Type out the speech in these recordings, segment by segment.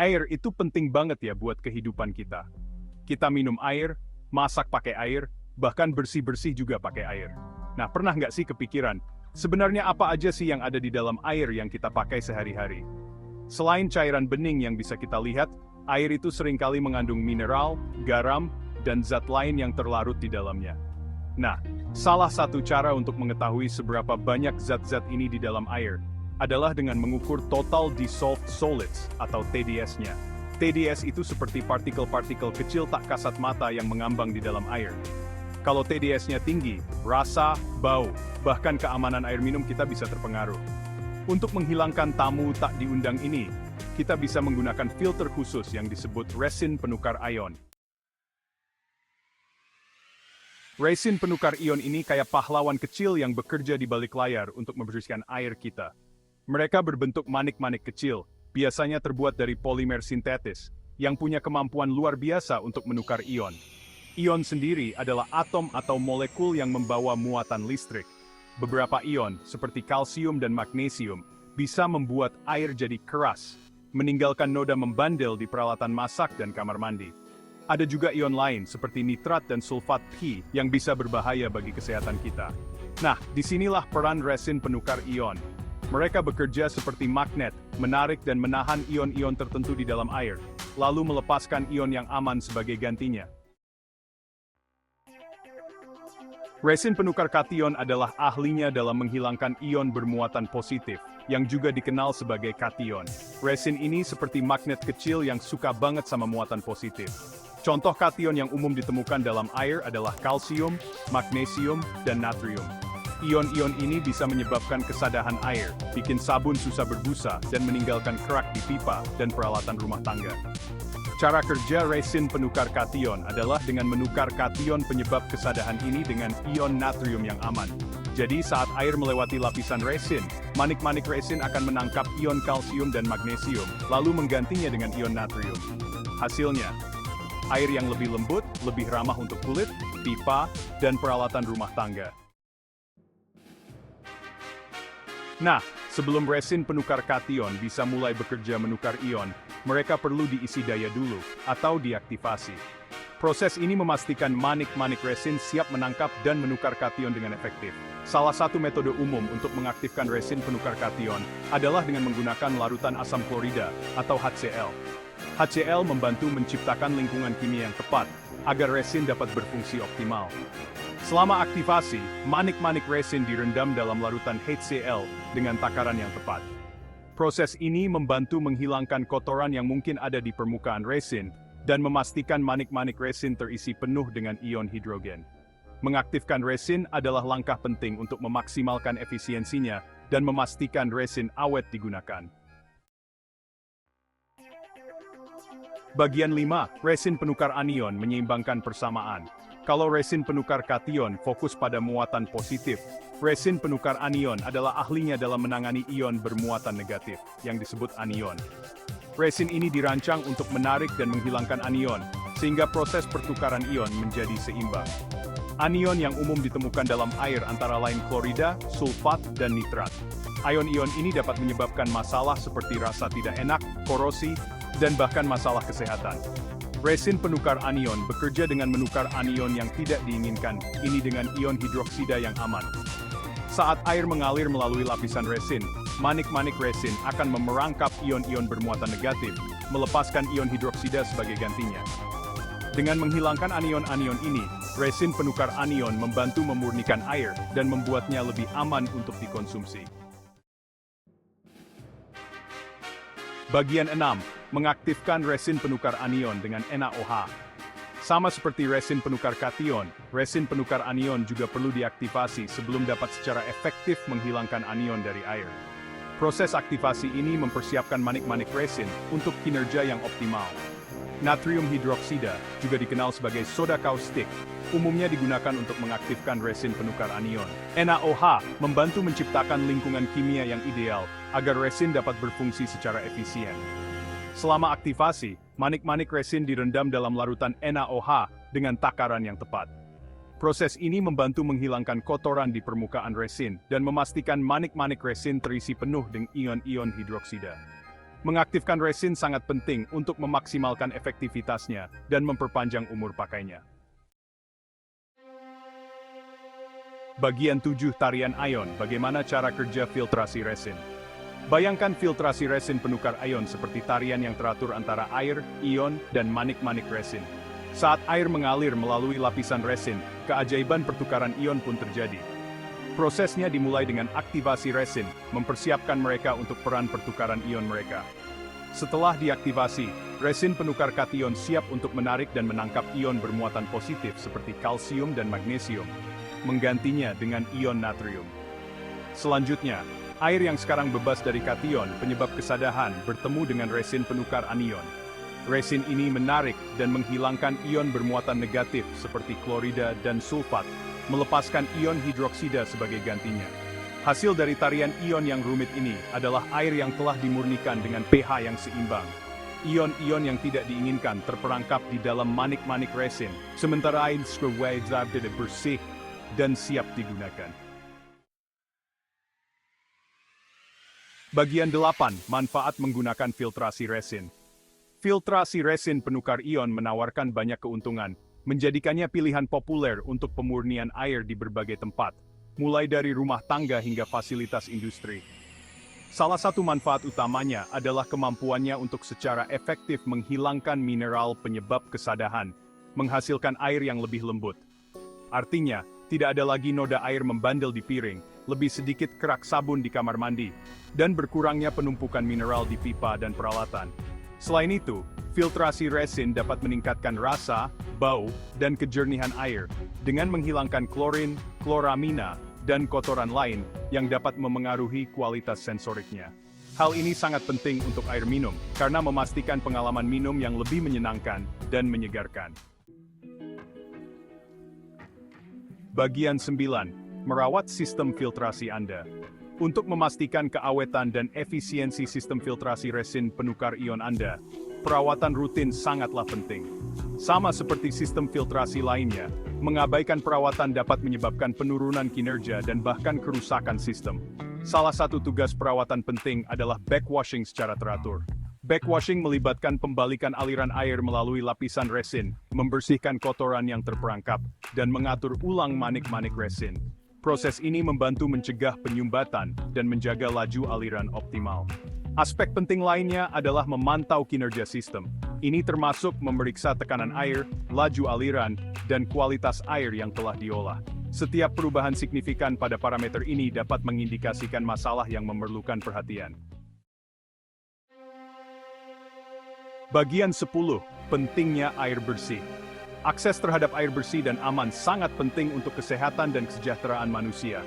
Air itu penting banget ya buat kehidupan kita. Kita minum air, masak pakai air, bahkan bersih-bersih juga pakai air. Nah, pernah nggak sih kepikiran, sebenarnya apa aja sih yang ada di dalam air yang kita pakai sehari-hari? Selain cairan bening yang bisa kita lihat, air itu seringkali mengandung mineral, garam, dan zat lain yang terlarut di dalamnya. Nah, salah satu cara untuk mengetahui seberapa banyak zat-zat ini di dalam air adalah dengan mengukur Total Dissolved Solids atau TDS-nya. TDS itu seperti partikel-partikel kecil tak kasat mata yang mengambang di dalam air. Kalau TDS-nya tinggi, rasa, bau, bahkan keamanan air minum kita bisa terpengaruh. Untuk menghilangkan tamu tak diundang ini, kita bisa menggunakan filter khusus yang disebut resin penukar ion. Resin penukar ion ini kayak pahlawan kecil yang bekerja di balik layar untuk membersihkan air kita. Mereka berbentuk manik-manik kecil, biasanya terbuat dari polimer sintetis, yang punya kemampuan luar biasa untuk menukar ion. Ion sendiri adalah atom atau molekul yang membawa muatan listrik. Beberapa ion, seperti kalsium dan magnesium, bisa membuat air jadi keras, meninggalkan noda membandel di peralatan masak dan kamar mandi. Ada juga ion lain, seperti nitrat dan sulfat P, yang bisa berbahaya bagi kesehatan kita. Nah, disinilah peran resin penukar ion. Mereka bekerja seperti magnet, menarik dan menahan ion-ion tertentu di dalam air, lalu melepaskan ion yang aman sebagai gantinya. Resin penukar kation adalah ahlinya dalam menghilangkan ion bermuatan positif, yang juga dikenal sebagai kation. Resin ini seperti magnet kecil yang suka banget sama muatan positif. Contoh kation yang umum ditemukan dalam air adalah kalsium, magnesium, dan natrium. Ion-ion ini bisa menyebabkan kesadahan air, bikin sabun susah berbusa, dan meninggalkan kerak di pipa dan peralatan rumah tangga. Cara kerja resin penukar kation adalah dengan menukar kation penyebab kesadahan ini dengan ion natrium yang aman. Jadi saat air melewati lapisan resin, manik-manik resin akan menangkap ion kalsium dan magnesium, lalu menggantinya dengan ion natrium. Hasilnya, air yang lebih lembut, lebih ramah untuk kulit, pipa, dan peralatan rumah tangga. Nah, sebelum resin penukar kation bisa mulai bekerja menukar ion, mereka perlu diisi daya dulu, atau diaktifasi. Proses ini memastikan manik-manik resin siap menangkap dan menukar kation dengan efektif. Salah satu metode umum untuk mengaktifkan resin penukar kation adalah dengan menggunakan larutan asam klorida, atau HCl. HCl membantu menciptakan lingkungan kimia yang tepat, agar resin dapat berfungsi optimal. Selama aktivasi, manik-manik resin direndam dalam larutan HCl dengan takaran yang tepat. Proses ini membantu menghilangkan kotoran yang mungkin ada di permukaan resin, dan memastikan manik-manik resin terisi penuh dengan ion hidrogen. Mengaktifkan resin adalah langkah penting untuk memaksimalkan efisiensinya, dan memastikan resin awet digunakan. Bagian 5, resin penukar anion menyeimbangkan persamaan. Kalau resin penukar kation fokus pada muatan positif, resin penukar anion adalah ahlinya dalam menangani ion bermuatan negatif, yang disebut anion. Resin ini dirancang untuk menarik dan menghilangkan anion, sehingga proses pertukaran ion menjadi seimbang. Anion yang umum ditemukan dalam air antara lain klorida, sulfat, dan nitrat. Ion-ion ini dapat menyebabkan masalah seperti rasa tidak enak, korosi, dan bahkan masalah kesehatan. Resin penukar anion bekerja dengan menukar anion yang tidak diinginkan, ini dengan ion hidroksida yang aman. Saat air mengalir melalui lapisan resin, manik-manik resin akan memerangkap ion-ion bermuatan negatif, melepaskan ion hidroksida sebagai gantinya. Dengan menghilangkan anion-anion ini, resin penukar anion membantu memurnikan air dan membuatnya lebih aman untuk dikonsumsi. Bagian 6. Mengaktifkan resin penukar anion dengan NaOH. Sama seperti resin penukar kation, resin penukar anion juga perlu diaktifasi sebelum dapat secara efektif menghilangkan anion dari air. Proses aktivasi ini mempersiapkan manik-manik resin untuk kinerja yang optimal. Natrium hidroksida, juga dikenal sebagai soda kaustik, umumnya digunakan untuk mengaktifkan resin penukar anion. NaOH membantu menciptakan lingkungan kimia yang ideal agar resin dapat berfungsi secara efisien. Selama aktivasi, manik-manik resin direndam dalam larutan NaOH dengan takaran yang tepat. Proses ini membantu menghilangkan kotoran di permukaan resin dan memastikan manik-manik resin terisi penuh dengan ion-ion hidroksida. Mengaktifkan resin sangat penting untuk memaksimalkan efektivitasnya dan memperpanjang umur pakainya. Bagian 7 tarian ion, bagaimana cara kerja filtrasi resin. Bayangkan filtrasi resin penukar ion seperti tarian yang teratur antara air, ion, dan manik-manik resin. Saat air mengalir melalui lapisan resin, keajaiban pertukaran ion pun terjadi. Prosesnya dimulai dengan aktivasi resin, mempersiapkan mereka untuk peran pertukaran ion mereka. Setelah diaktivasi, resin penukar kation siap untuk menarik dan menangkap ion bermuatan positif seperti kalsium dan magnesium, menggantinya dengan ion natrium. Selanjutnya, air yang sekarang bebas dari kation penyebab kesadahan bertemu dengan resin penukar anion. Resin ini menarik dan menghilangkan ion bermuatan negatif seperti klorida dan sulfat, melepaskan ion hidroksida sebagai gantinya. Hasil dari tarian ion yang rumit ini adalah air yang telah dimurnikan dengan pH yang seimbang. Ion-ion yang tidak diinginkan terperangkap di dalam manik-manik resin, sementara air tidak bersih dan siap digunakan. Bagian 8. Manfaat menggunakan filtrasi resin. Filtrasi resin penukar ion menawarkan banyak keuntungan, menjadikannya pilihan populer untuk pemurnian air di berbagai tempat, mulai dari rumah tangga hingga fasilitas industri. Salah satu manfaat utamanya adalah kemampuannya untuk secara efektif menghilangkan mineral penyebab kesadahan, menghasilkan air yang lebih lembut. Artinya, tidak ada lagi noda air membandel di piring, lebih sedikit kerak sabun di kamar mandi, dan berkurangnya penumpukan mineral di pipa dan peralatan. Selain itu, filtrasi resin dapat meningkatkan rasa, bau, dan kejernihan air, dengan menghilangkan klorin, kloramina, dan kotoran lain yang dapat memengaruhi kualitas sensoriknya. Hal ini sangat penting untuk air minum, karena memastikan pengalaman minum yang lebih menyenangkan dan menyegarkan. Bagian 9. Merawat sistem filtrasi Anda. Untuk memastikan keawetan dan efisiensi sistem filtrasi resin penukar ion Anda, perawatan rutin sangatlah penting. Sama seperti sistem filtrasi lainnya, mengabaikan perawatan dapat menyebabkan penurunan kinerja dan bahkan kerusakan sistem. Salah satu tugas perawatan penting adalah backwashing secara teratur. Backwashing melibatkan pembalikan aliran air melalui lapisan resin, membersihkan kotoran yang terperangkap, dan mengatur ulang manik-manik resin. Proses ini membantu mencegah penyumbatan dan menjaga laju aliran optimal. Aspek penting lainnya adalah memantau kinerja sistem. Ini termasuk memeriksa tekanan air, laju aliran, dan kualitas air yang telah diolah. Setiap perubahan signifikan pada parameter ini dapat mengindikasikan masalah yang memerlukan perhatian. Bagian 10. Pentingnya air bersih. Akses terhadap air bersih dan aman sangat penting untuk kesehatan dan kesejahteraan manusia.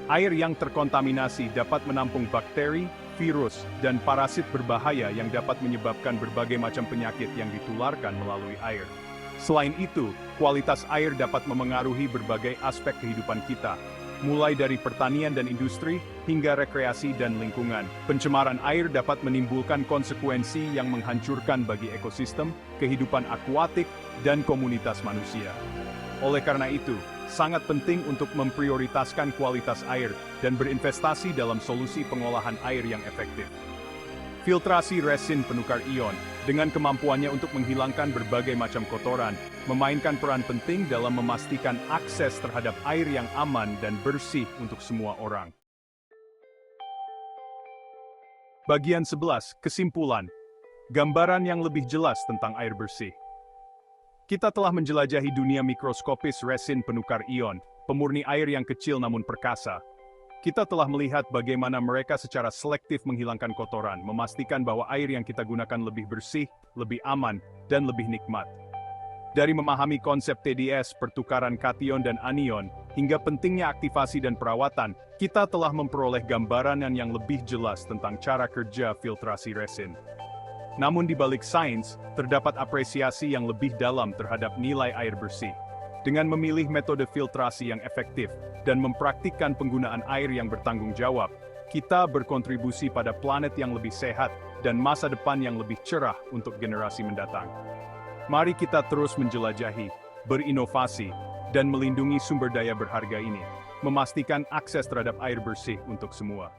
Air yang terkontaminasi dapat menampung bakteri, virus, dan parasit berbahaya yang dapat menyebabkan berbagai macam penyakit yang ditularkan melalui air. Selain itu, kualitas air dapat memengaruhi berbagai aspek kehidupan kita, mulai dari pertanian dan industri, hingga rekreasi dan lingkungan. Pencemaran air dapat menimbulkan konsekuensi yang menghancurkan bagi ekosistem, kehidupan akuatik, dan komunitas manusia. Oleh karena itu, sangat penting untuk memprioritaskan kualitas air dan berinvestasi dalam solusi pengolahan air yang efektif. Filtrasi resin penukar ion, dengan kemampuannya untuk menghilangkan berbagai macam kotoran, memainkan peran penting dalam memastikan akses terhadap air yang aman dan bersih untuk semua orang. Bagian 11. Kesimpulan. Gambaran yang lebih jelas tentang air bersih. Kita telah menjelajahi dunia mikroskopis resin penukar ion, pemurni air yang kecil namun perkasa. Kita telah melihat bagaimana mereka secara selektif menghilangkan kotoran, memastikan bahwa air yang kita gunakan lebih bersih, lebih aman, dan lebih nikmat. Dari memahami konsep TDS, pertukaran kation dan anion, hingga pentingnya aktivasi dan perawatan, kita telah memperoleh gambaran yang lebih jelas tentang cara kerja filtrasi resin. Namun di balik sains, terdapat apresiasi yang lebih dalam terhadap nilai air bersih. Dengan memilih metode filtrasi yang efektif dan mempraktikkan penggunaan air yang bertanggung jawab, kita berkontribusi pada planet yang lebih sehat dan masa depan yang lebih cerah untuk generasi mendatang. Mari kita terus menjelajahi, berinovasi, dan melindungi sumber daya berharga ini, memastikan akses terhadap air bersih untuk semua.